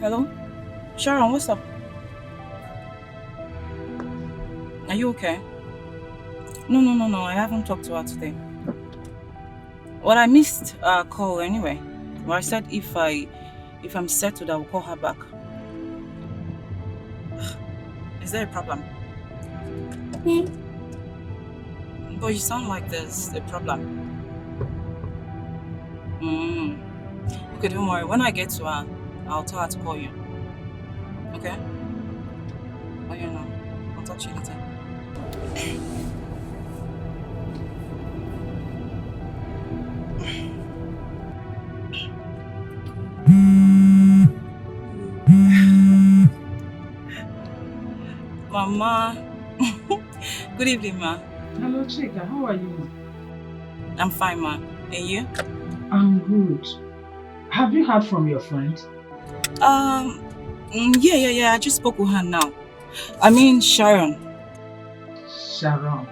Hello? Sharon, what's up? Are you okay? No. I haven't talked to her today. Well, I missed our call anyway. Well, I said if I'm settled, I will call her back. Is there a problem? But you sound like there's a problem. Mm. Okay, don't worry. When I get to her, I'll tell her to call you. Okay? Oh, you know. I'll talk to you later. Mama. Good evening, ma. Hello, Chika. How are you? I'm fine, ma. And you? I'm good. Have you heard from your friend? Um, yeah. I just spoke with her now. I mean, Sharon. Sharon.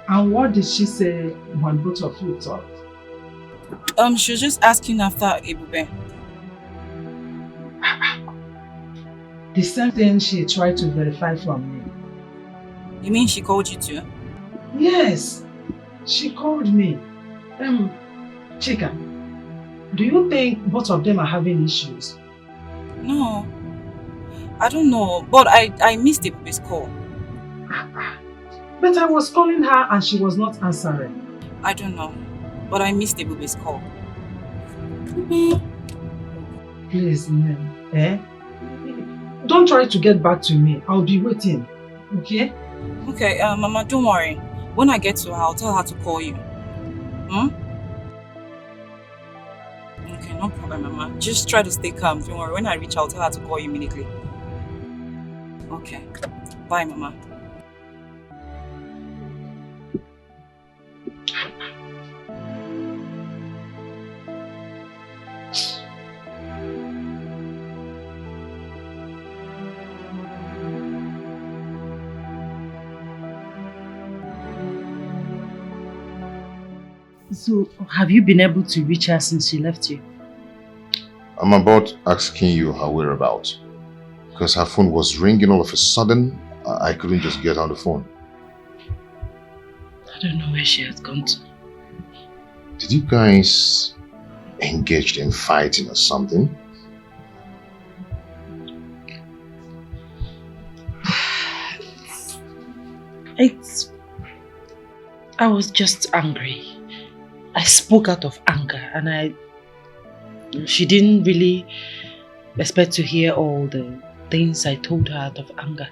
And what did she say when both of you talked? She was just asking after Ebube. The same thing she tried to verify from me. You mean she called you too? Yes, she called me. Chika, do you think both of them are having issues? No, I don't know, but I missed Ebube's call. But I was calling her and she was not answering. I don't know, but I missed Ebube's call. Please, don't try to get back to me. I'll be waiting, okay? Okay, Mama, don't worry. When I get to her, I'll tell her to call you. Hmm? Okay, no problem, Mama. Just try to stay calm. Don't worry. When I reach, I'll tell her to call you immediately. Okay. Bye, Mama. So, have you been able to reach her since she left you? I'm about asking you her whereabouts. Because her phone was ringing all of a sudden. I couldn't just get on the phone. I don't know where she has gone to. Did you guys engage in fighting or something? I was just angry. I spoke out of anger and she didn't really expect to hear all the things I told her out of anger.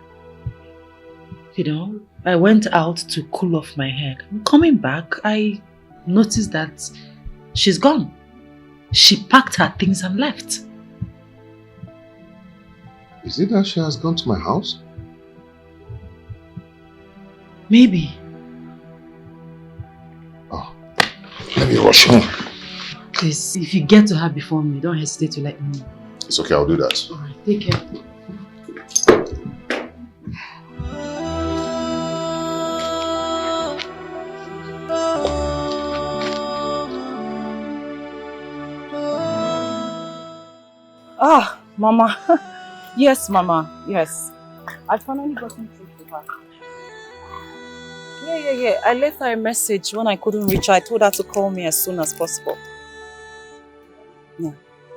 You know, I went out to cool off my head. Coming back, I noticed that she's gone. She packed her things and left. Is it that she has gone to my house? Maybe. Oh, let me rush home. Please, if you get to her before me, don't hesitate to let me know. It's okay, I'll do that. Alright, take care. Ah, Mama. Yes, Mama. Yes. I finally got through to her. Yeah. I left her a message when I couldn't reach her. I told her to call me as soon as possible. Yeah.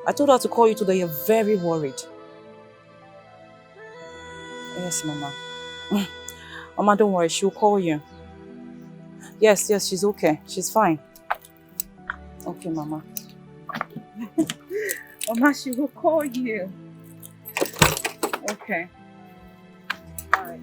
I told her to call you today. You're very worried. Yes, Mama. Mama, don't worry. She'll call you. Yes, she's okay. She's fine. Okay, Mama. Mama, she will call you. Okay. All right.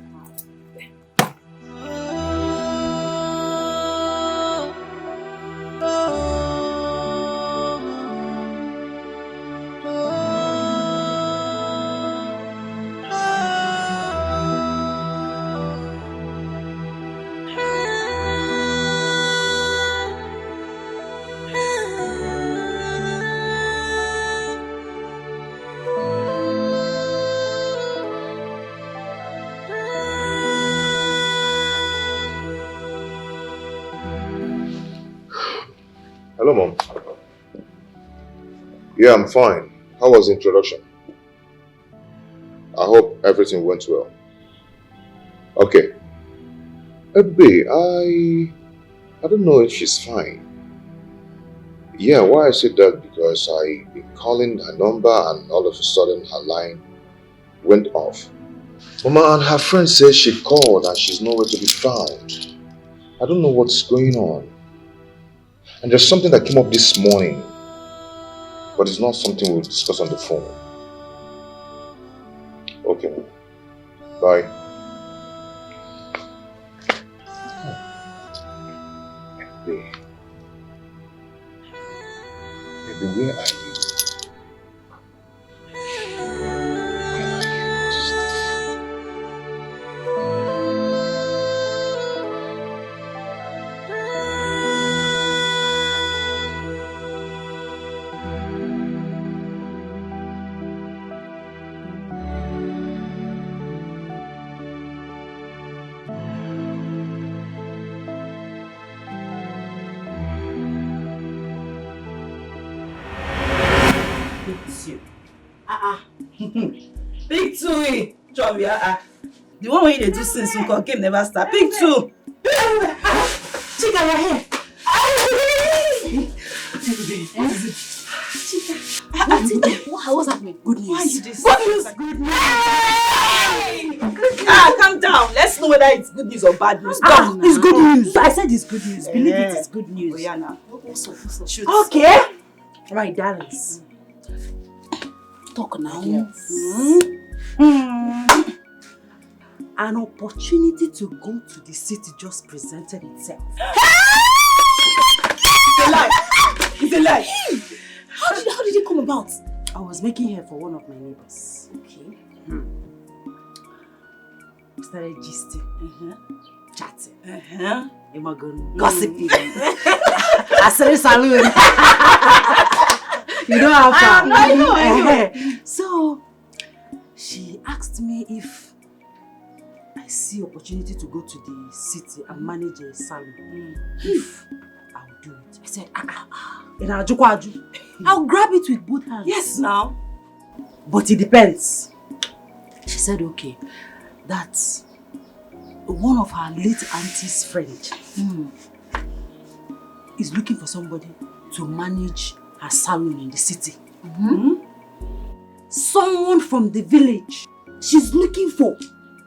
Hello, Mom. Yeah, I'm fine. How was the introduction? I hope everything went well. Okay. Babe, I don't know if she's fine. Yeah, why I said that because I've been calling her number and all of a sudden her line went off. Mama and her friend says she called and she's nowhere to be found. I don't know what's going on. And there's something that came up this morning, but it's not something we'll discuss on the phone. Okay, bye. Babe, baby, where are you? Pick two. Job, yeah. The one when you do since you game never start. Pick two. Chica, you're here. What's happening? Good news. Why are you this? Good news. Good news. Calm down. Let's know whether it's good news or bad news. It's good news. I said it's good news. Believe it is good news. Oh, yeah, now. What's up? Shoot. Okay. Right, darlings. Talk now. Yes. An opportunity to go to the city just presented itself. It's a lie. It's a lie. How did it come about? I was making hair for one of my neighbors. Okay. We started gisting, chatting, gossiping. I said a saloon. You know how far. I know. So she asked me if I see opportunity to go to the city and manage a salon. If I'll do it. I said, I'll grab it with both hands. Yes, now. But it depends. She said, okay, that one of her late auntie's friend is looking for somebody to manage her salon in the city. Someone from the village. She's looking for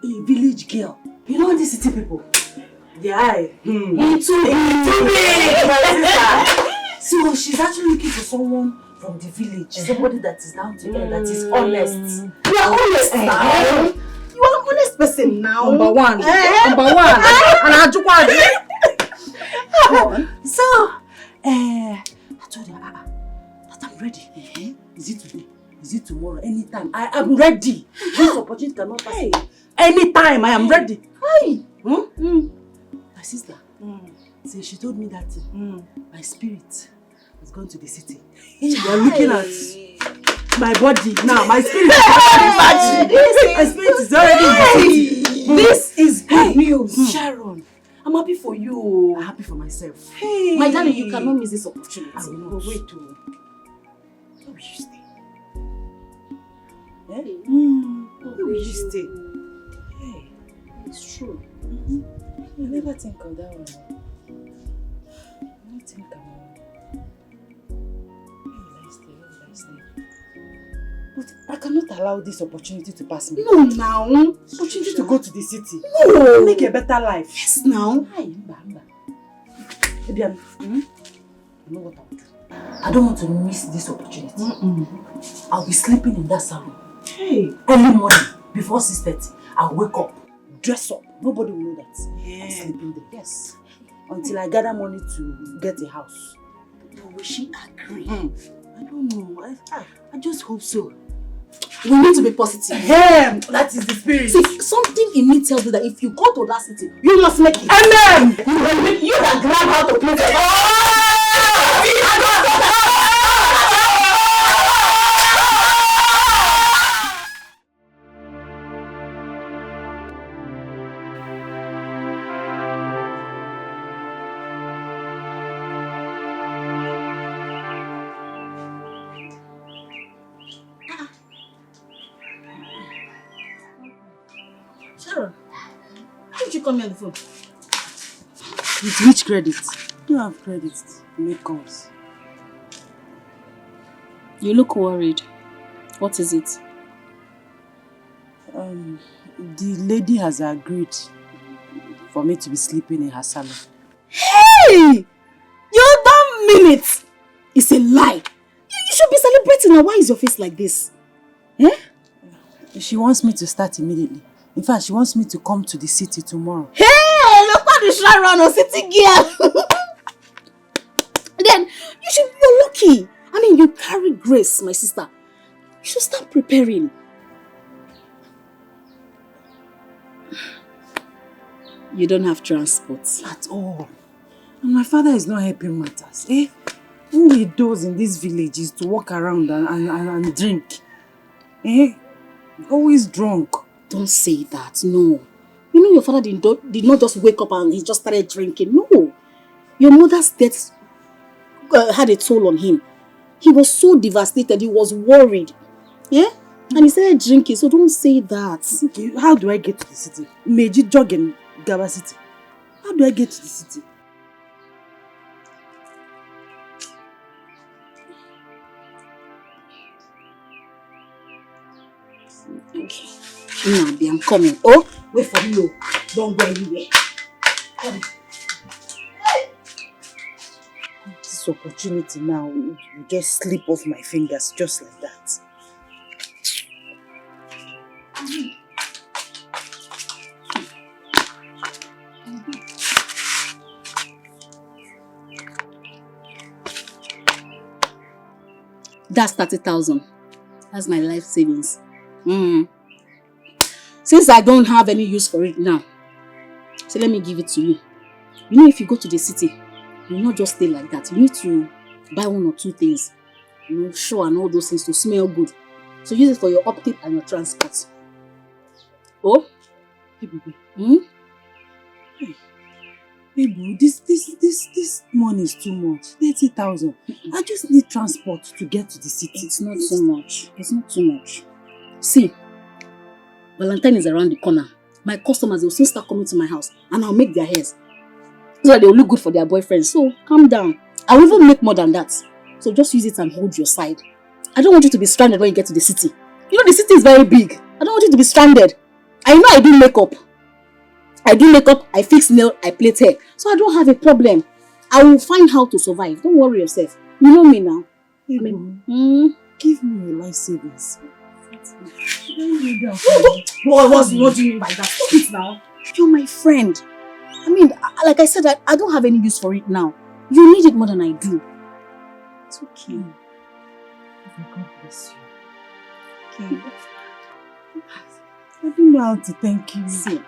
a village girl. You know these city people? Yeah. Too big. So she's actually looking for someone from the village. Somebody that is down to earth, that is honest. You are honest now. You are an honest person now. Number one. Number one. And so, I told her that I'm ready. Is it today? Is it tomorrow? Anytime. I am ready. This opportunity cannot pass away. Anytime I am ready. Hi. My sister. So she told me that my spirit has gone to the city. You are looking at my body now. My spirit is already in the city. This is good news. Sharon, I'm happy for you. I'm happy for myself. Hey. My darling, you cannot miss this opportunity. I will not. Wait to. Where will you stay? Where will you stay? Hey, It's true. I never think of that one. I don't think about where will I stay? But I cannot allow this opportunity to pass me. No, now. Opportunity to go to the city. No. Make a better life. Yes, now. Maybe I know what I'll do. I don't want to miss this opportunity. I'll be sleeping in that salon. Hey. Early morning, before 6:30, I'll wake up, dress up. Nobody will know that I'm sleeping there. Yes. Until I gather money to get a house. But will she agree? I don't know. I just hope so. We need to be positive. That is the spirit. See, something in me tells you that if you go to that city, you must make it. Amen. You can grab how to play the she call me on the phone? With which credit? I don't have credit to make calls. You look worried. What is it? The lady has agreed for me to be sleeping in her salon. Hey! You don't mean it! It's a lie. You should be celebrating now. Why is your face like this? Eh? She wants me to start immediately. In fact, she wants me to come to the city tomorrow. Hey! Look what the shrine run on city girl. Then you're lucky. I mean, you carry grace, my sister. You should start preparing. You don't have transport. At all. And my father is not helping matters. Eh? Who he does in this village is to walk around and drink. Eh? Always drunk. Don't say that, no. You know your father did not just wake up and he just started drinking. No. Your mother's death had a toll on him. He was so devastated, he was worried. Yeah? And he started drinking, so don't say that. Okay, how do I get to the city? Meji jog in Gaba City. How do I get to the city? Okay. Nabi, I'm coming. Oh, wait for me. Oh. Don't go anywhere. Come. This opportunity now will just slip off my fingers just like that. That's 30,000. That's my life savings. Since I don't have any use for it now, so let me give it to you. You know, if you go to the city, you not just stay like that. You need to buy one or two things. You know, show and all those things to smell good. So use it for your upkeep and your transport. Oh? Hey, baby. Hmm? Hey, boo, this money is too much. 30,000. I just need transport to get to the city. It's not too much. It's not too much. See, Valentine is around the corner. My customers will soon start coming to my house and I'll make their hairs so that they will look good for their boyfriends. So calm down. I'll even make more than that. So just use it and hold your side. I don't want you to be stranded when you get to the city. You know the city is very big. I don't want you to be stranded. I know I do makeup. I fix nail, I plait hair. So I don't have a problem. I will find how to survive. Don't worry yourself. You know me now. Hey, I mean, give me your life savings. What do you mean by that? Stop it now. You're my friend. I mean, like I said, I don't have any use for it now. You need it more than I do. It's okay. God bless you. Okay. I don't know how to thank you. See,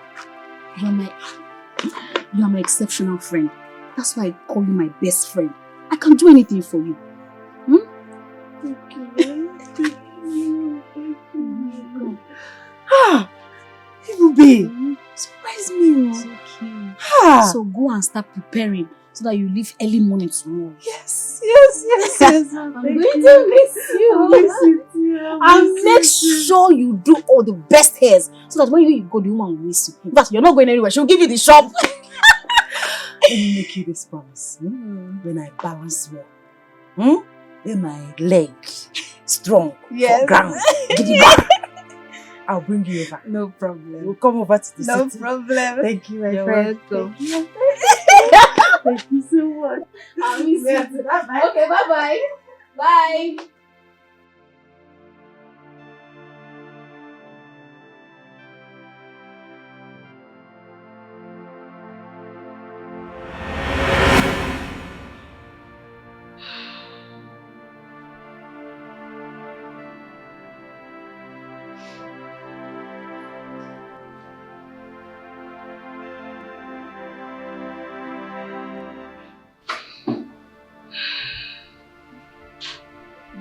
you're my exceptional friend. That's why I call you my best friend. I can do anything for you. Thank you. Babe, surprise me. It's okay. So go and start preparing so that you leave early morning tomorrow. Yes. I'm going to miss you. And make sure you do all the best hairs so that when you go, the woman will miss you. In fact, you're not going anywhere. She'll give you the shop. Let me make you this promise. When I balance well, then my leg strong for ground. I'll bring you over. No problem. We'll come over to the No city. problem. Thank you, my You're friend. welcome. Thank you so much. I'll miss you. Bye-bye. Okay, bye-bye. Bye.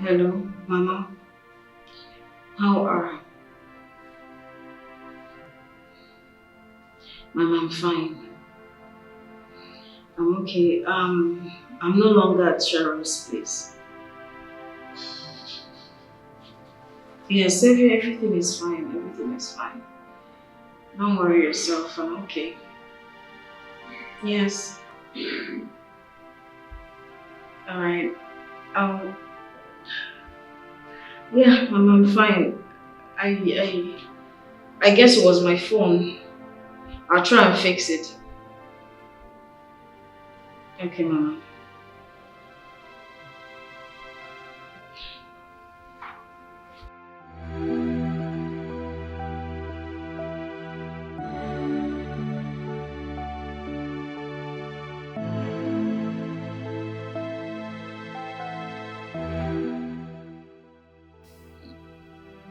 Hello, Mama. How are you? Mama, I'm fine. I'm okay. I'm no longer at Sharon's place. Yes, everything is fine. Everything is fine. Don't worry yourself. I'm okay. Yes. Alright. Um, yeah, I'm fine. I guess it was my phone. I'll try and fix it. Okay, Mama.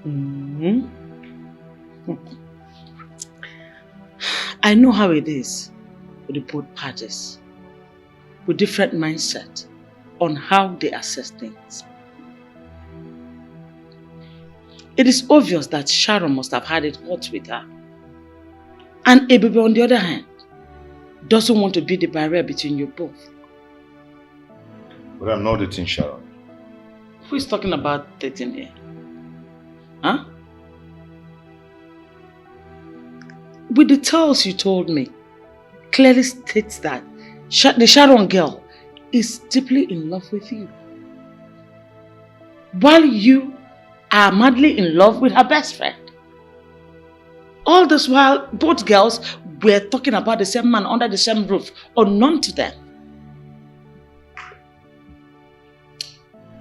Hmm. I know how it is with the both parties, with different mindset on how they assess things. It is obvious that Sharon must have had it hot with her. And Ebube, on the other hand, doesn't want to be the barrier between you both. But I'm not dating Sharon. Who is talking about dating here? Huh? With the tales you told me, clearly states that the Sharon girl is deeply in love with you. While you are madly in love with her best friend. All this while, both girls were talking about the same man under the same roof, unknown to them.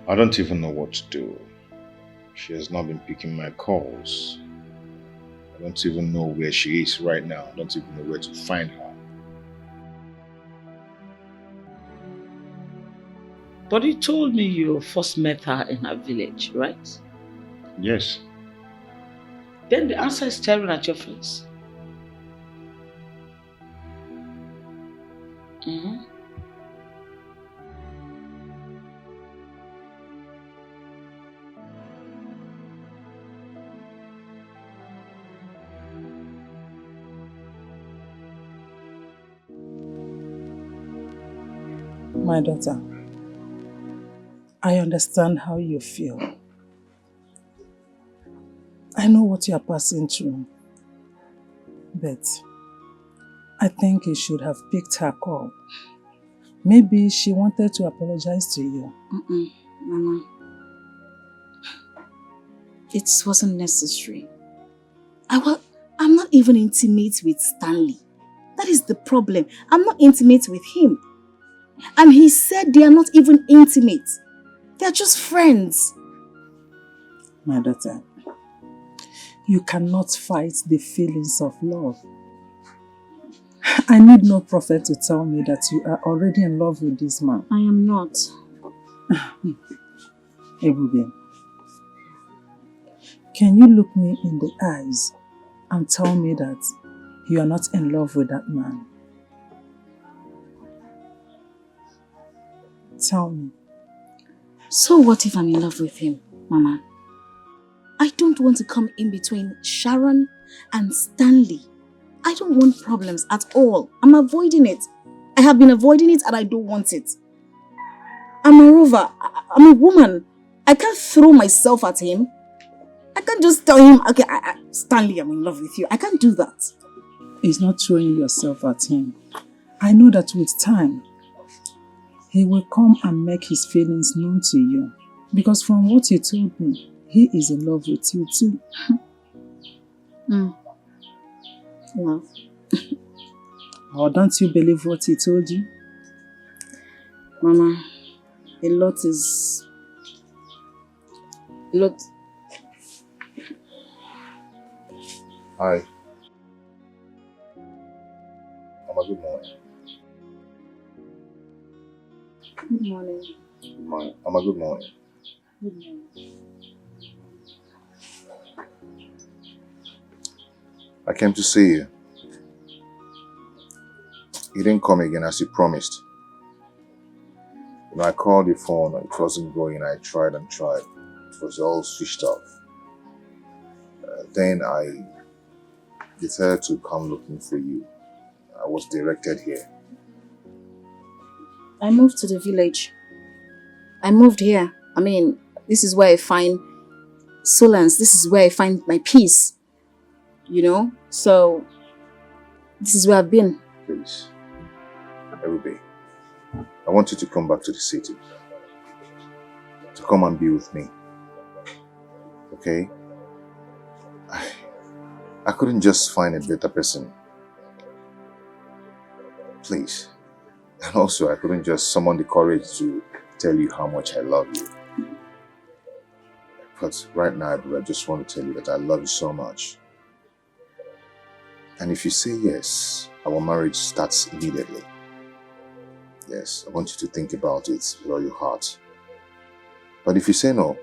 I don't even know what to do. She has not been picking my calls. I don't even know where she is right now. I don't even know where to find her. But you told me you first met her in her village, right? Yes. Then the answer is staring at your face. Mm-hmm. My daughter, I understand how you feel. I know what you are passing through. But I think you should have picked her call. Maybe she wanted to apologize to you. Mama. It wasn't necessary. I'm not even intimate with Stanley. That is the problem. I'm not intimate with him. And he said they are not even intimate. They are just friends. My daughter, you cannot fight the feelings of love. I need no prophet to tell me that you are already in love with this man. I am not. Ebube, can you look me in the eyes and tell me that you are not in love with that man? Tell me. So what if I'm in love with him, Mama? I don't want to come in between Sharon and Stanley. I don't want problems at all. I'm avoiding it. I have been avoiding it and I don't want it. And moreover, I'm a woman. I can't throw myself at him. I can't just tell him, okay, Stanley, I'm in love with you. I can't do that. It's not throwing yourself at him. I know that with time, he will come and make his feelings known to you. Because from what you told me, he is in love with you too. Love. Or don't you believe what he told you? Mama, a lot. Hi. Mama, good morning. Good morning. Good morning. Mama, good morning. Good morning. I came to see you. You didn't come again as you promised. I called your phone, it wasn't going. I tried and tried. It was all switched off. Then I decided to come looking for you. I was directed here. I moved to the village. I moved here. I mean, this is where I find solace. This is where I find my peace. You know? So, this is where I've been. Please. Everybody, I want you to come back to the city. To come and be with me. Okay? I couldn't just find a better person. Please. And also, I couldn't just summon the courage to tell you how much I love you. But right now, I just want to tell you that I love you so much. And if you say yes, our marriage starts immediately. Yes, I want you to think about it with all your heart. But if you say no,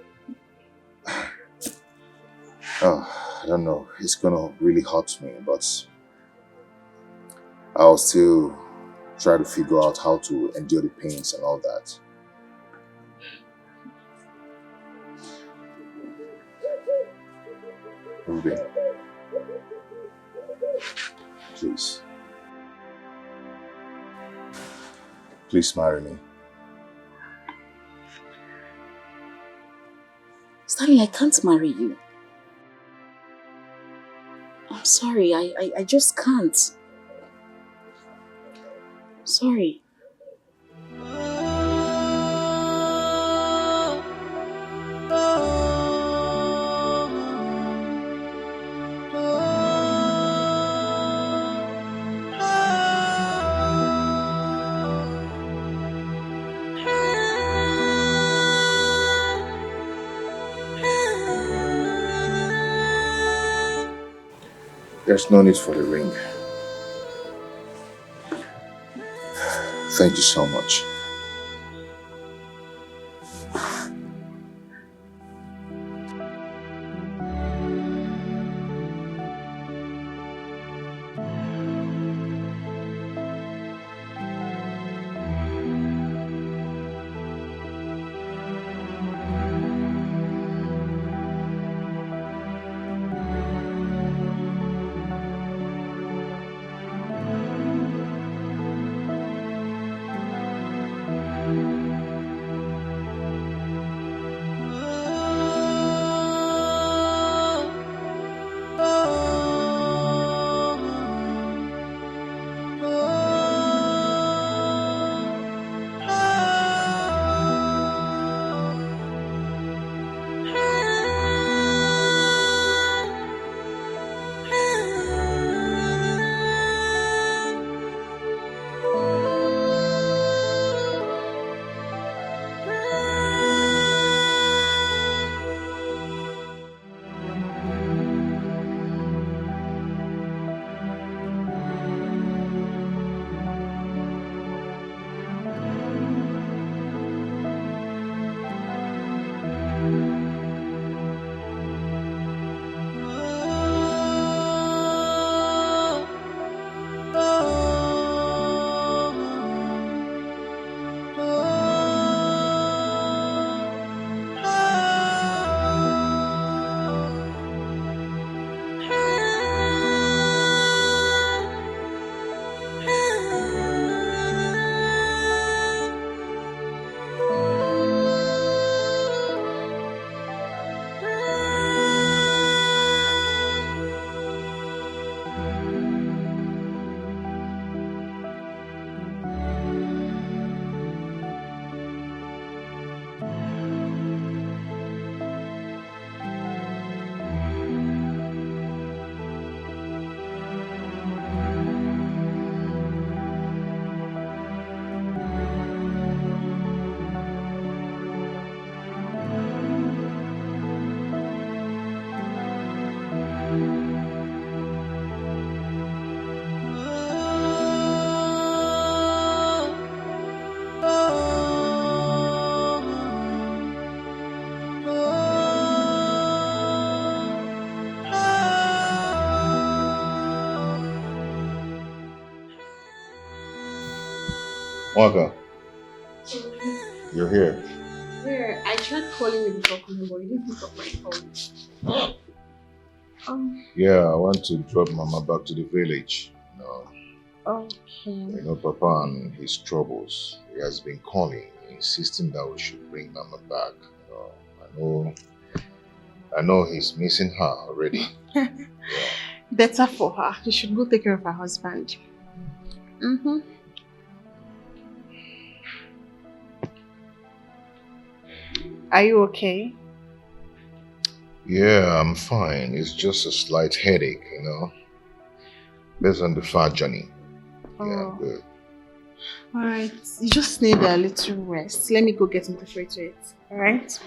I don't know, it's gonna really hurt me, but I'll still try to figure out how to endure the pains and all that. Ruby, please. Please marry me. Stanley, I can't marry you. I'm sorry, I just can't. Sorry. There's no need for the ring. Thank you so much. Waka, you're here. Where? I tried calling you before coming, but you didn't pick up my phone. Yeah, I want to drop Mama back to the village. Okay. Papa and his troubles. He has been calling, insisting that we should bring Mama back. I know he's missing her already. Better for her. She should go take care of her husband. Are you okay? Yeah, I'm fine. It's just a slight headache, you know. Based on the far journey. Yeah, I'm good. Alright, you just need a little rest. Let me go get into free to it. Alright?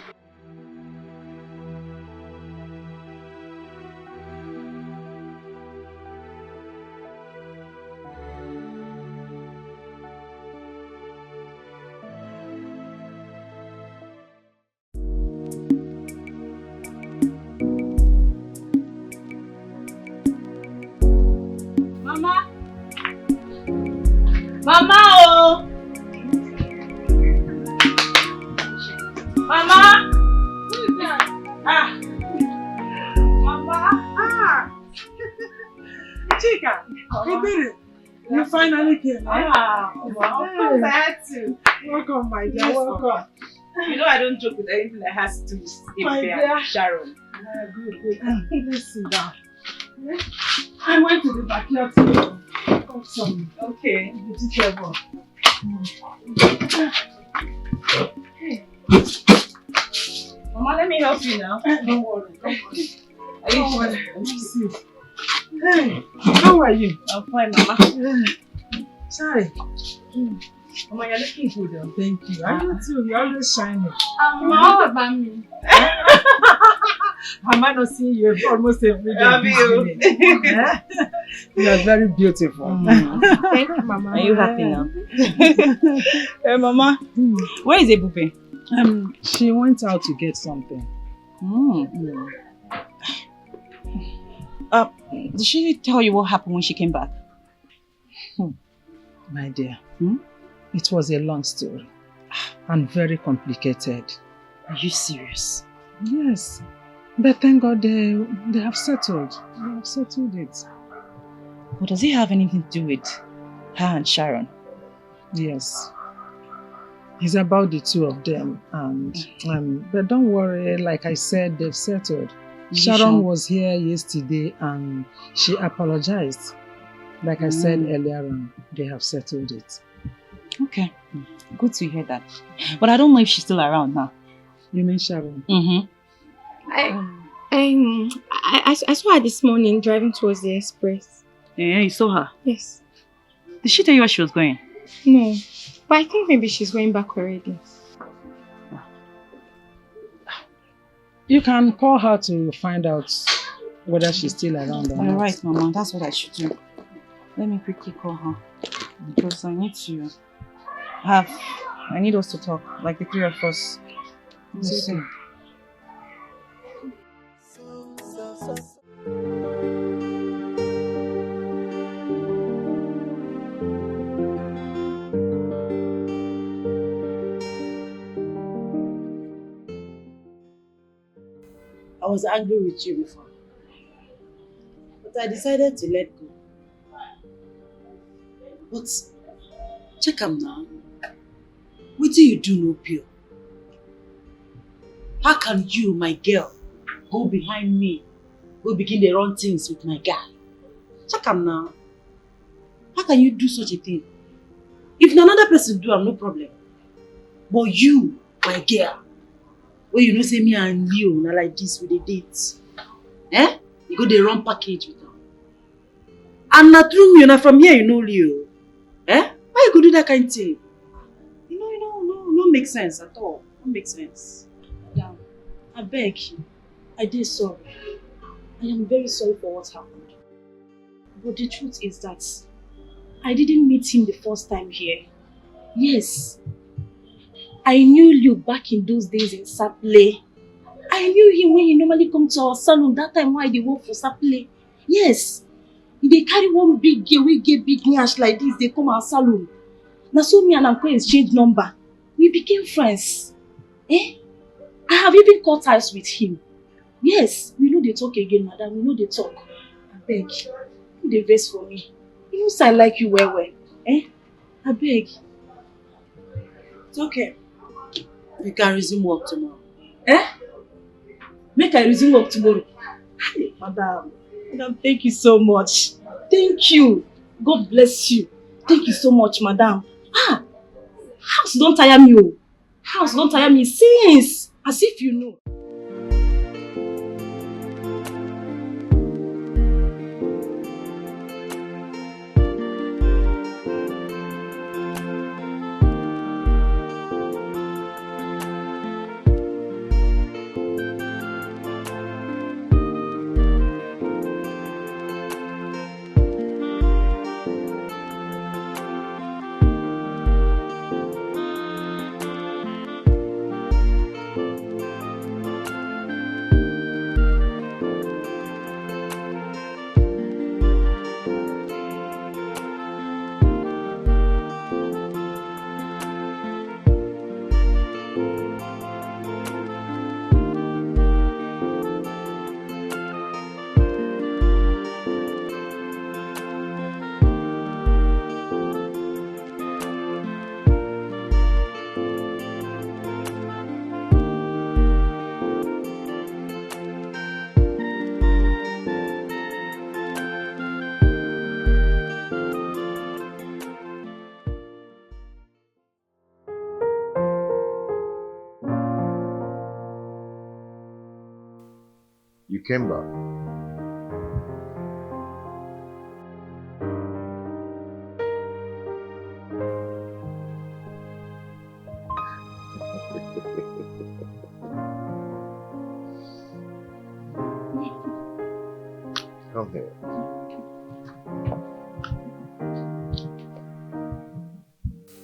Mama! Mama! Oh! Mama! Who is that? Ah! Mama! Ah! Chica, you did it. You finally came. Ah! Of course I had to. Welcome, my dear. Yes, Welcome. You know I don't joke with anything that has to do with My Ife dear. and Sharon. Good. Let's sit down. I went to the backyard to cut some Okay. vegetable. Mama, let me help you now. Don't worry. Are you Don't sure? worry. Let me see. Hey, how are you? I'm fine, Mama. Sorry. Mama, you're looking good though. Thank you. And you too. You're always shining. Mom, about me. Am I not seeing you almost every day? Love you. Eh? You are very beautiful. Thank you, Mama. Are you happy now? Hey, Mama, where is Ebube? She went out to get something. Did she tell you what happened when she came back? My dear, it was a long story and very complicated. Are you serious? Yes, but thank God they have settled. They have settled it. But does it have anything to do with her and Sharon? Yes. It's about the two of them, and but don't worry, like I said, they've settled. Sharon was here yesterday and she apologized. Like I said earlier on, they have settled it. Okay, good to hear that. But I don't know if she's still around now. You mean Sharon? I saw her this morning driving towards the express. Yeah, you saw her? Yes. Did she tell you where she was going? No. But I think maybe she's going back already. You can call her to find out whether she's still around or not. Alright, Mama, that's what I should do. Let me quickly call her. Because I need us to talk, like the three of us. It's okay. I was angry with you before, but I decided to let go. But check am now. What do you do no pure? How can you, my girl, go behind me, go begin the wrong things with my guy? Check am now. How can you do such a thing? If another person do, I'm no problem. But you, my girl, well, you know, say me and Leo, na like this with the dates. Eh? You go the wrong package with them. And not through me, na from here, you know, Leo. Eh? Why you go do that kind of thing? No make sense at all. No make sense. Madam, I beg you. I did sorry. I am very sorry for what happened. But the truth is that I didn't meet him the first time here. Yes. I knew you back in those days in Saple. I knew him when he normally come to our salon that time while they work for Saple. Yes. They carry one big girl, we get big nyash like this, they come our salon. Now so me and Uncle exchange number. We became friends. Eh? I have even cut ties with him. Yes, we know they talk again, madam. We know they talk. I beg. You dey vex for me. You know say I like you well. Eh? I beg. It's okay. You can resume work tomorrow. Eh? Make I resume work tomorrow. Hey, madam. Madam, thank you so much. Thank you. God bless you. Thank you so much, madam. House don't tire me. House don't tire me since As if you know. You came back. Come here.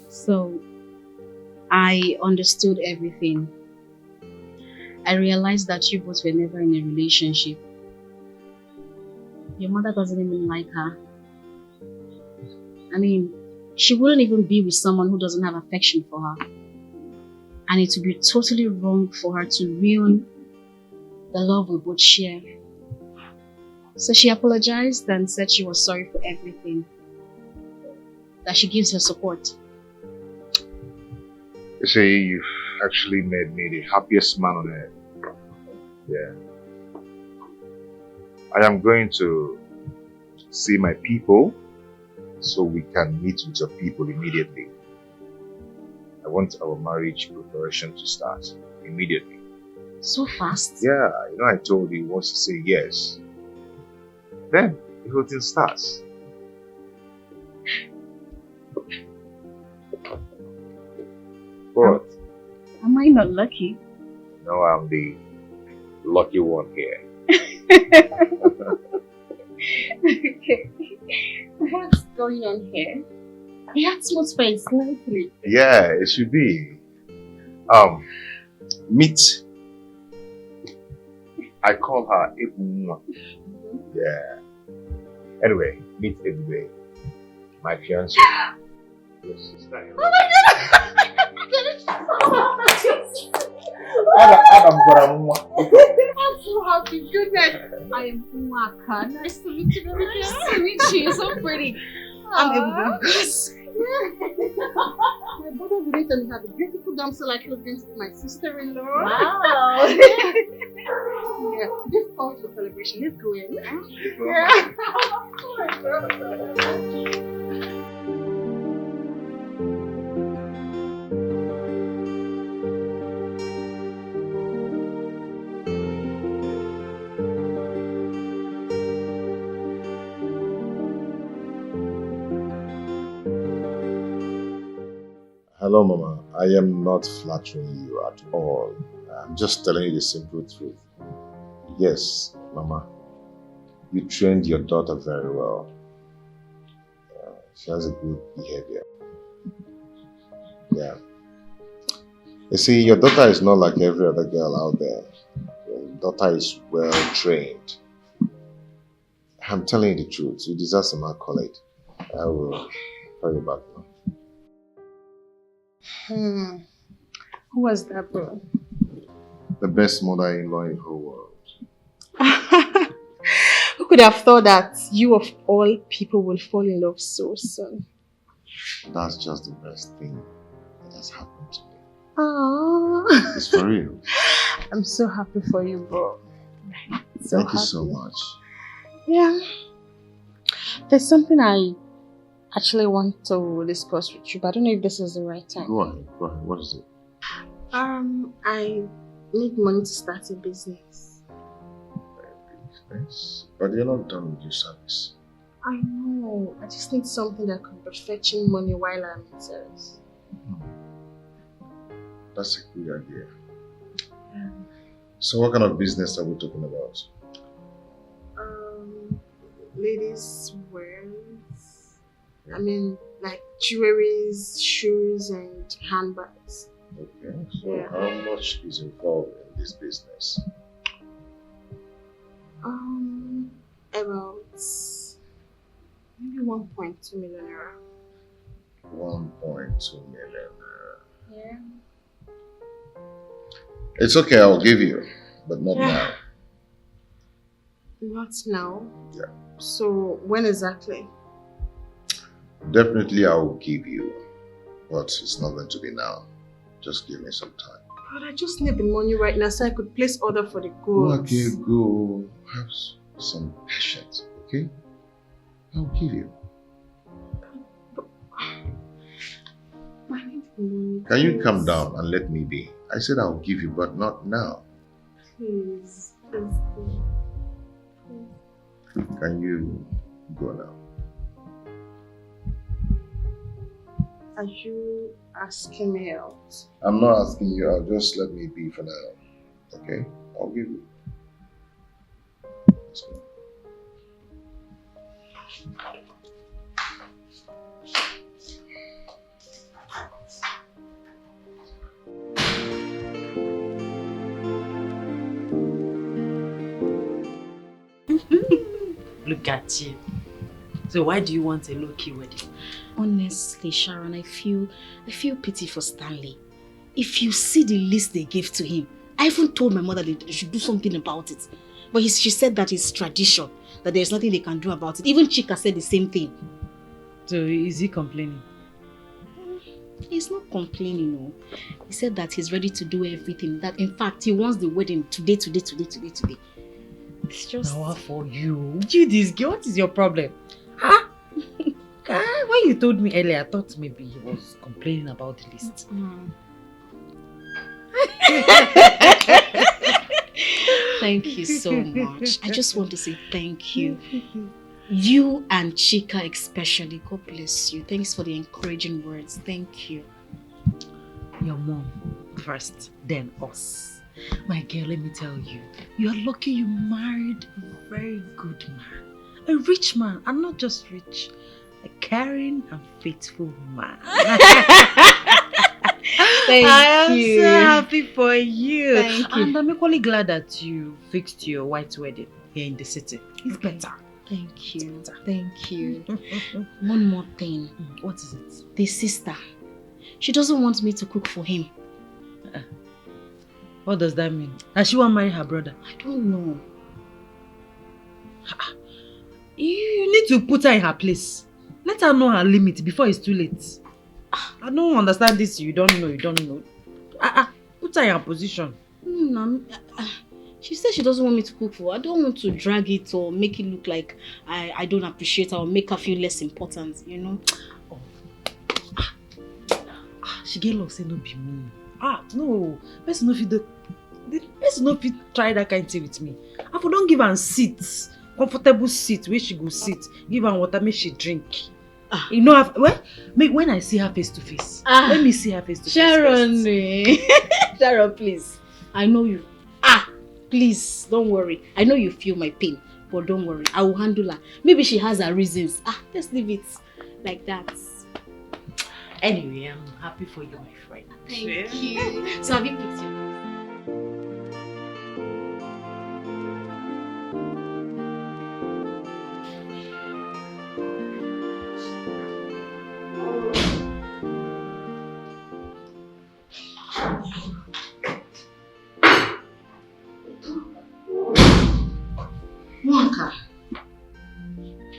So, I understood everything. I realized that you both were never in a relationship. Your mother doesn't even like her. I mean, she wouldn't even be with someone who doesn't have affection for her. And it would be totally wrong for her to ruin the love we both share. So she apologized and said she was sorry for everything. That she gives her support. You see, you've actually made me the happiest man on earth. Yeah. I am going to see my people so we can meet with your people immediately. I want our marriage preparation to start immediately. So fast? Yeah, you know I told you once you say yes, then the whole thing starts. What? Am I not lucky? No, I'm the lucky one here. Okay. What's going on here? The atmosphere is lively. Yeah, it should be. Meet. I call her Ebunwa. Yeah. Anyway, meet Ebube, my fiancée. Your sister. Oh my god! Adam I'm so happy. Goodness. I am Umaka. Nice to meet you, baby. Nice to meet you. You're so pretty. I'm Ebube, of course. My brother would tell me had a beautiful damsel like he was going to be my sister-in-law. Wow. Yeah, this calls for celebration. Let's go in. Yeah. Oh my god. Hello, Mama. I am not flattering you at all. I'm just telling you the simple truth. Yes, Mama. You trained your daughter very well. She has a good behavior. Yeah. You see, your daughter is not like every other girl out there. Your daughter is well trained. I'm telling you the truth. You deserve some accolade. I will call you back now. Who was that, bro? The best mother-in-law in the whole world. Who could have thought that you of all people will fall in love so soon? That's just the best thing that has happened to me. Aww. It's for real. I'm so happy for you, bro. Thank you so much. Yeah. There's something I actually want to discuss with you, but I don't know if this is the right time. Go ahead. What is it? I need money to start a business. Business? But you're not done with your service. I know. I just need something that can be fetching money while I'm in service. That's a good idea. Yeah. So what kind of business are we talking about? Ladies' wears. I mean, like jewelries, shoes, and handbags. Okay, so Yeah. how much is involved in this business? About maybe 1.2 million naira. 1.2 million. Yeah. It's okay, I'll give you, but not now. Not now. Yeah. So when exactly? Definitely I will give you, but it's not going to be now. Just give me some time. But I just need the money right now so I could place order for the goods. Okay, go. Have some patience, okay? I'll give you. I need the money. Can you calm down and let me be? I said I'll give you, but not now. Please. Please. Can you go now? Are you asking me out? I'm not asking you, I'll just let me be for now. Okay? I'll give you. Let's go. Look at you. So why do you want a low-key wedding? Honestly, Sharon, I feel pity for Stanley. If you see the list they gave to him, I even told my mother they should do something about it. But she said that it's tradition, that there's nothing they can do about it. Even Chika said the same thing. So is he complaining? He's not complaining, no. He said that he's ready to do everything. That in fact, he wants the wedding today. It's just... Now for you. You this girl, what is your problem? Huh? When you told me earlier, I thought maybe he was complaining about the list. Thank you so much. I just want to say thank you. You and Chika especially. God bless you. Thanks for the encouraging words. Thank you. Your mom first, then us. My girl, let me tell you, you are lucky you married a very good man. A rich man, and not just rich, a caring and faithful man. I am so happy for you. Thank you. And I'm equally glad that you fixed your white wedding here in the city. It's better. Thank you. Thank you. One more thing. What is it? The sister. She doesn't want me to cook for him. What does that mean? Does she want to marry her brother? I don't know. You need to put her in her place. Let her know her limit before it's too late. I don't understand this. You don't know. Put her in her position. She said she doesn't want me to cook for her. I don't want to drag it or make it look like I don't appreciate her or make her feel less important, you know? She get lost, say no be me. No. Person no fit try that kind of thing with me. I don't give her seat. Comfortable seat where she go sit. Give her water, make she drink. You know, when I see her face to face. Let me see her face to face. Sharon, Sharon, please. I know you. Please, don't worry. I know you feel my pain, but don't worry. I will handle her. Maybe she has her reasons. Let's leave it like that. Anyway, I'm happy for you, my friend. Thank you. So have you picked your... Wonka,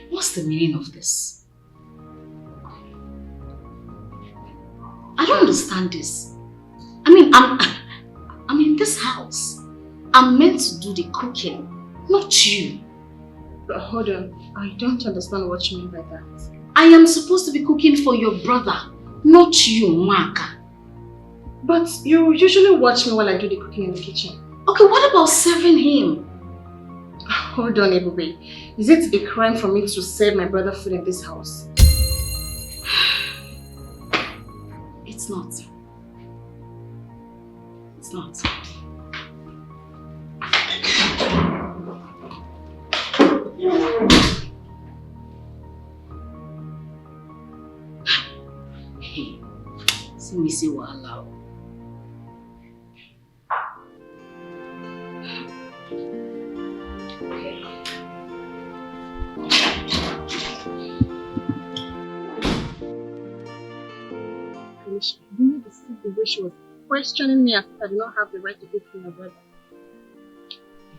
what's the meaning of this? I don't understand this. I'm in this house. I'm meant to do the cooking, not you. But hold on, I don't understand what you mean by that. I am supposed to be cooking for your brother, not you, Wonka. But you usually watch me while I do the cooking in the kitchen. Okay, what about serving him? Hold on, Ebube. Is it a crime for me to serve my brother food in this house? It's not. It's not. Hey, see me say wahala. Alicia, you need to see the way she was questioning me after I did not have the right to cook for my brother.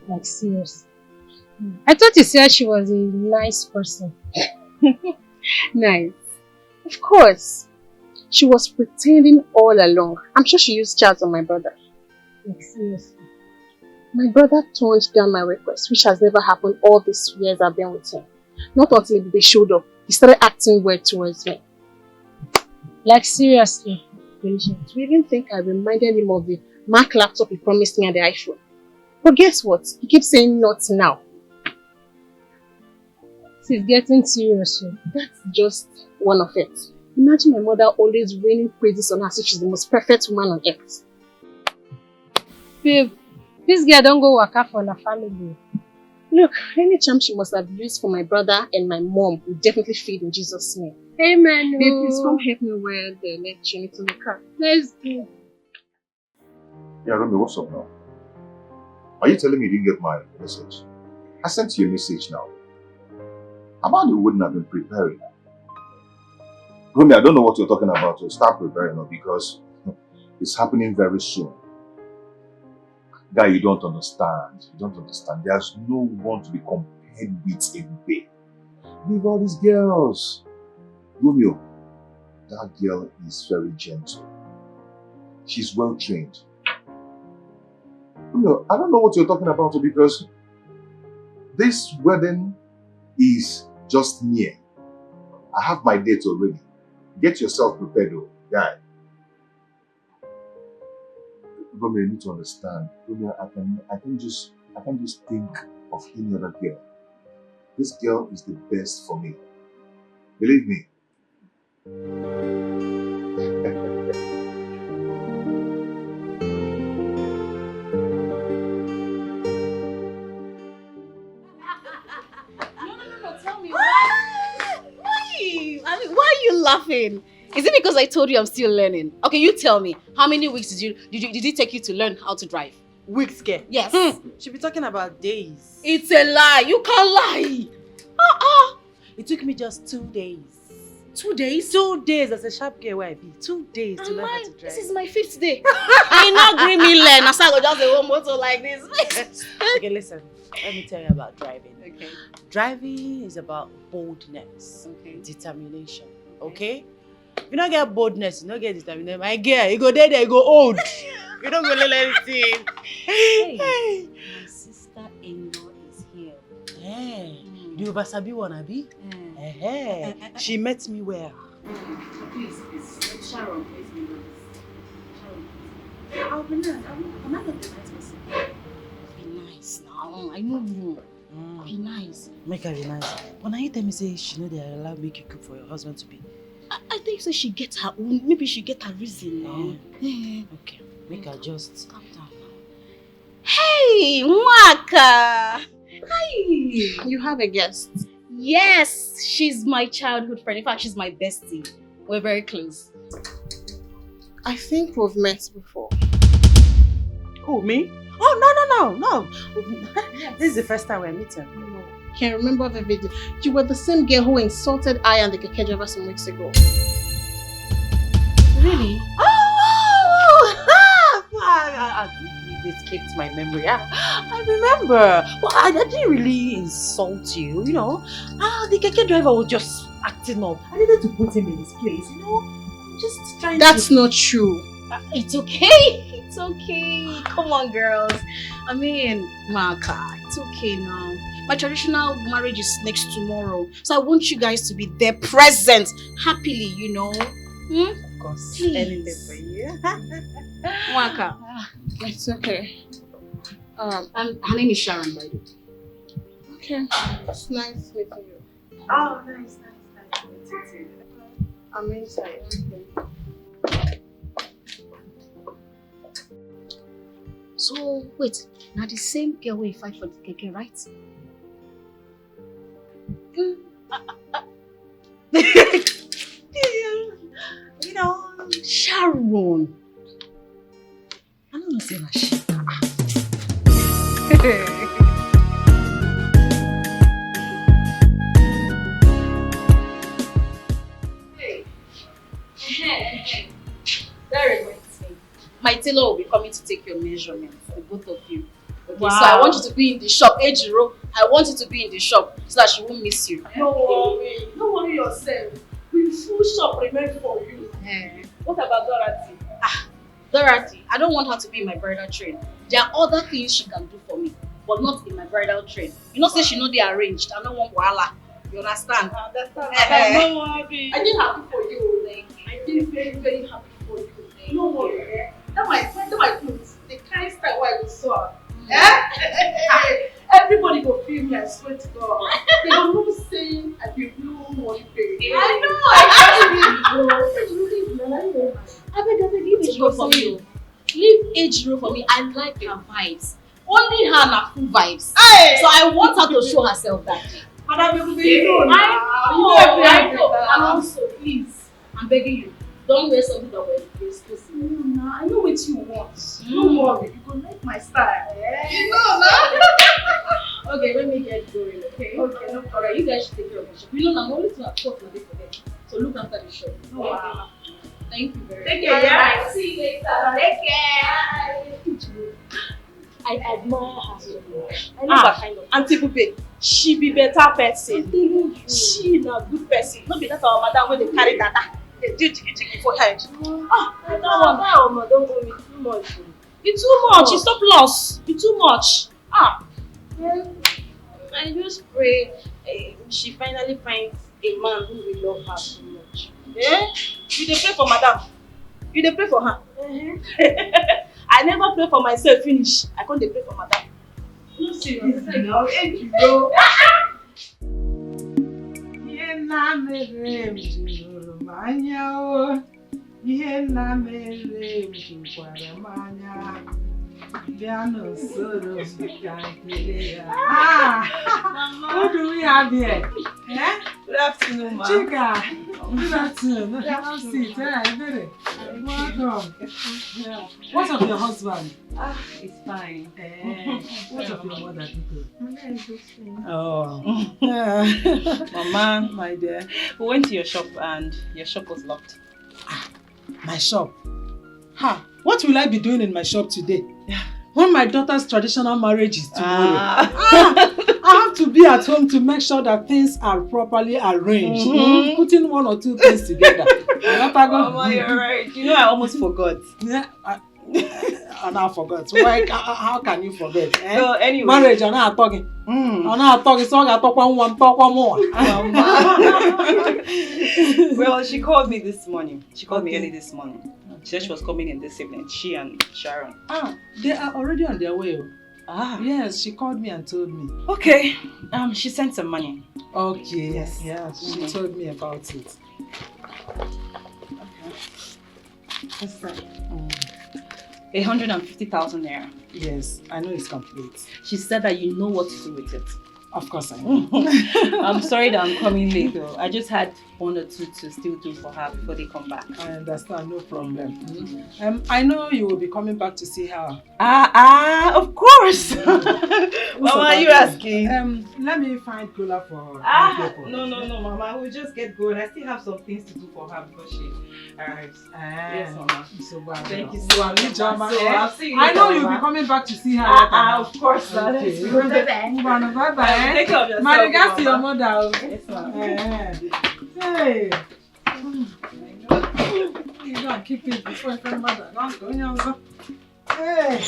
Like, seriously. I thought you said she was a nice person. Nice. Of course. She was pretending all along. I'm sure she used chats on my brother. Like, seriously. My brother turned down my request, which has never happened all these years I've been with him. Not until they showed up, he started acting weird towards me. Like, seriously. To even think I reminded him of the Mac laptop he promised me and the iPhone. But guess what? He keeps saying not now. She's getting serious. That's just one of it. Imagine my mother always raining praises on her as if she's the most perfect woman on earth. Babe, this girl don't go waka for her family. Look, any charm she must have used for my brother and my mom will definitely feed in Jesus' name. Amen. Babe, please come help me wear the neck chain to the car. Let's go. Yeah, Remy, what's up now? Are you telling me you didn't get my message? I sent you a message now. Amanda wouldn't have been preparing. Remy, I don't know what you're talking about, so start preparing now because it's happening very soon. Guy, you don't understand. You don't understand. There's no one to be compared with in Bay. Leave all these girls. Romeo, that girl is very gentle. She's well trained. Romeo, I don't know what you're talking about because this wedding is just near. I have my date already. Get yourself prepared, though, guy. Romeo, you need to understand. Romeo, I can't just think of any other girl. This girl is the best for me. Believe me. No, tell me why? I mean, why are you laughing? Is it because I told you I'm still learning? Okay, you tell me. How many weeks did it take you to learn how to drive? Weeks, girl. Yes. She be talking about days. It's a lie. You can't lie. It took me just 2 days. 2 days? 2 days as a sharp girl where I be. 2 days to learn how to drive. This is my 5th day. I not agree me learn. I start just a one motor like this. Okay, listen. Let me tell you about driving. Okay. Driving is about boldness, Okay. determination. Okay? If you don't get boldness, you don't get determination. My girl, you go there, you go old. You don't go learn anything. Hey, my sister-in-law is here. Hey, the Obasabi one, Abi? Hey, she met me where? Please, Sharon, please be nice. Sharon, I'll be nice. I'm not going to be nice person. Be nice now. I know you. Be nice. Make her be nice. But now you tell me say she know they allow make you cook for your husband to be. I think so. She gets her own. Maybe she get her reason now. Okay, make her just Calm down now. Hey, Mwaka! Hi! You have a guest. Yes, she's my childhood friend. In fact, she's my bestie. We're very close. I think we've met before. Who, me? Oh, no. This is the first time we're meeting. No. Can you remember the video? You were the same girl who insulted I and the keke driver some weeks ago. Really? It escaped my memory. I remember. Well, I didn't really insult you, you know. The keke driver was just acting up. I needed to put him in his place, you know. I'm just trying That's not true. It's okay. It's okay. Come on, girls. I mean, Maka, it's okay now. My traditional marriage is next tomorrow. So I want you guys to be there present, happily, you know. course. Please. Anything for you. Mwaka. It's okay. Her name is Sharon, by the way. Okay. It's nice meeting you. Oh, nice meeting you. I'm inside. So, wait. Now the same girl will fight for the keke, right? You know, Sharon. I don't know say na she. That reminds me. My tailor will be coming to take your measurements, the both of you. Okay, Wow. so I want you to be in the shop. Ejiro, I want you to be in the shop so that she won't miss you. Don't worry yourself. We full shop remain for you. What about Dorothy? Dorothy, I don't want her to be in my bridal train. There are other things she can do for me, but not in my bridal train. You know, say she know they arranged. I don't want wahala. You understand? Don't worry. I did happy for you. I feel very, very happy for you. No worry. That my clothes. The kind style why we saw. Everybody go feel me, I swear to God. They don't know saying I be blue money pay. I know. I beg, leave Ejiro for me. Leave Ejiro for me. I like her vibes. Only her na full vibes. So I want her to show herself that day. But I will be known. I know. And also, please, I'm begging you, don't wear something that will be exclusive. I know what you want. Don't worry, you go like my style. You know, no? Okay, let me get going, okay? Okay, no problem. Alright, you guys should take care of the shop. You know, I'm only to have talk for them. So look after the shop. Oh, wow. Thank you very much. Take care, yeah. See you later. Take care. I admire her so much. I know that kind of. Auntie Pupe, she be better person. She na good person. No be that our madam when they carry data. They do jiggy for head. I don't want don't go with too much. It's too much. It's not plus. It's too much. I just pray she finally finds a man who will love her so much. You dey pray for madam. You dey pray for her. I never pray for myself finish. I can't dey pray for madam. No serious now. Thank you, bro. Ihe nna mere m juru m anya o. Ihe nna mere m jukwara m anya. Bịa n'usoro m ka nkele ya. Who do we have here? Good afternoon, ma. Chika. Good afternoon. Have a seat. Ebere. Welcome. Yeah. What's of your husband? It's fine. What's of your mother, Tito? Oh. Mama, my dear. We went to your shop and your shop was locked. My shop? What will I be doing in my shop today? When my daughter's traditional marriage is tomorrow. I have to be at home to make sure that things are properly arranged. Putting one or two things together. Mama, you're right. You know, I almost forgot. Yeah, I now forgot. Why? How can you forget? So anyway. Marriage, I'm not talking. I'm not talking. So I talk one, talk one more. Well, she called me this morning. She called me early this morning. She said she was coming in this evening. She and Sharon. They are already on their way. Yes, she called me and told me. Okay. She sent some money. Okay. Yes. Yeah, she told me about it. Okay. What's that? 150,000 naira. Yes, I know it's complete. She said that you know what to do with it. Of course I know. I'm sorry that I'm coming late though. I just had one or two to still do for her before they come back. I understand, no problem. I know you will be coming back to see her. Of course. Mama, are you asking? Let me find cooler for No, Mama. We'll just get going. I still have some things to do for her before she arrives. Yes, Mama. Thank you so much. So I'll see you later, I know you'll be Mama. coming back to see her later. Of course. Okay. Bye-bye. Take care of yourself. My regards to your mother. Yes, ma'am. Hey. You don't keep it before your mother. Don't go. Hey.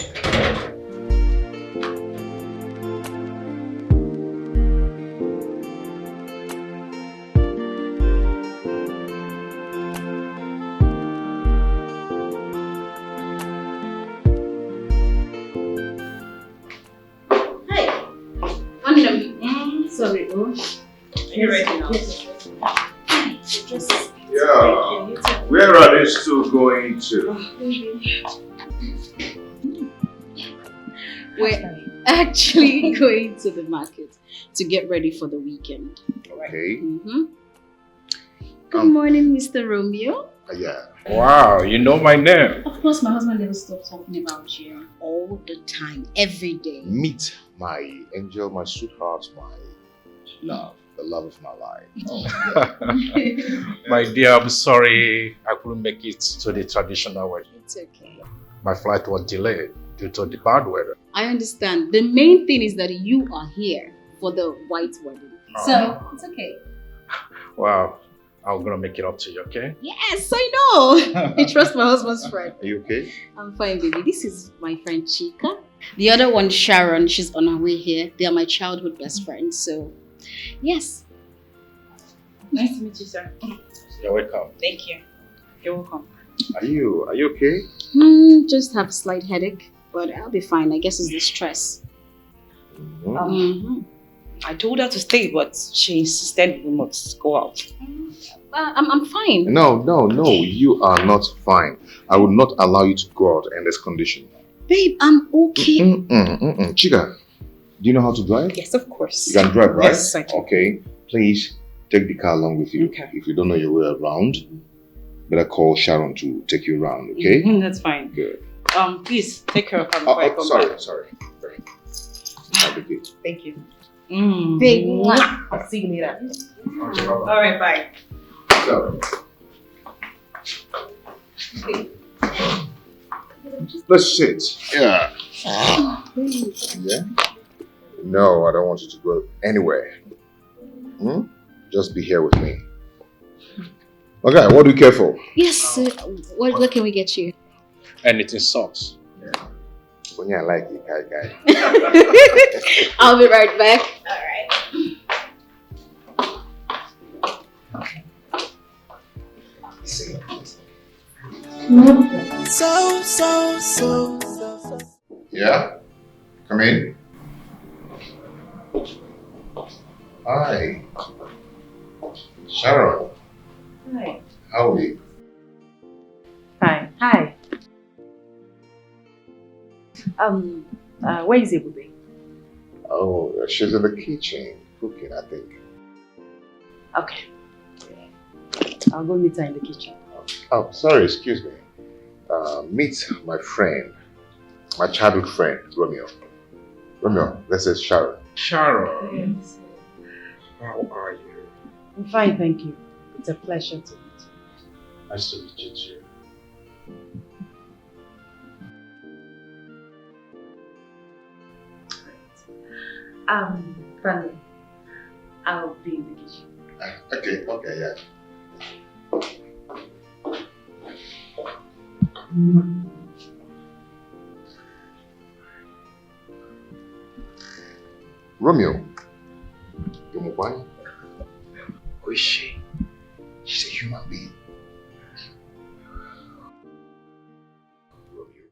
Sorry, oh. Are you ready now? Yeah. Where are these two going to? We're actually going to the market to get ready for the weekend. Okay. Mm-hmm. Good morning, Mr. Romeo. Yeah. Wow, you know my name. Of course, my husband never stops talking about you. All the time, every day. Meet my angel, my sweetheart, my love, the love of my life. My dear, I'm sorry I couldn't make it to the traditional wedding. It's okay. My flight was delayed due to the bad weather. I understand. The main thing is that you are here for the white wedding. So, it's okay. Wow, I'm gonna make it up to you, okay? Yes, I know. I trust my husband's friend. Are you okay? I'm fine, baby. This is my friend Chika. The other one, Sharon, she's on her way here. They are my childhood best friends. So, yes. Nice to meet you, sir. You're welcome. Thank you. You're welcome. Are you okay? Just have a slight headache, but I'll be fine. I guess it's the stress. Mm-hmm. I told her to stay, but she insisted we must go out. I'm fine. No, you are not fine. I will not allow you to go out in this condition. Babe, I'm okay. Chica, do you know how to drive? Yes, of course. You can drive, right? Yes, I can. Okay, please take the car along with you. Okay. If you don't know your way around, better call Sharon to take you around, okay? That's fine. Good. Please take care of her before I come back. Sorry. Have a good. Thank you. Babe, I'll see you later. All right, bye. So, let's sit. Yeah. Yeah? No, I don't want you to go anywhere. Just be here with me. Okay, what do you care for? yes, what can we get you? Anything sucks. When you like it, guy. I'll be right back. Yeah? Come in. Hi. Sharon, Hi. how are you? Fine. Hi. Where is Ebube? Oh, she's in the kitchen cooking, I think. Okay. I'll go meet her in the kitchen. Oh, sorry, excuse me. Meet my friend, my childhood friend, Romeo. Romeo, this is Sharon. Sharon, Yes. how are you? I'm fine, thank you. It's a pleasure to meet you. Nice to meet you too. Brandon, I'll be in the kitchen. Okay, yeah. Romeo, you're my wife. Who is she? She's a human being.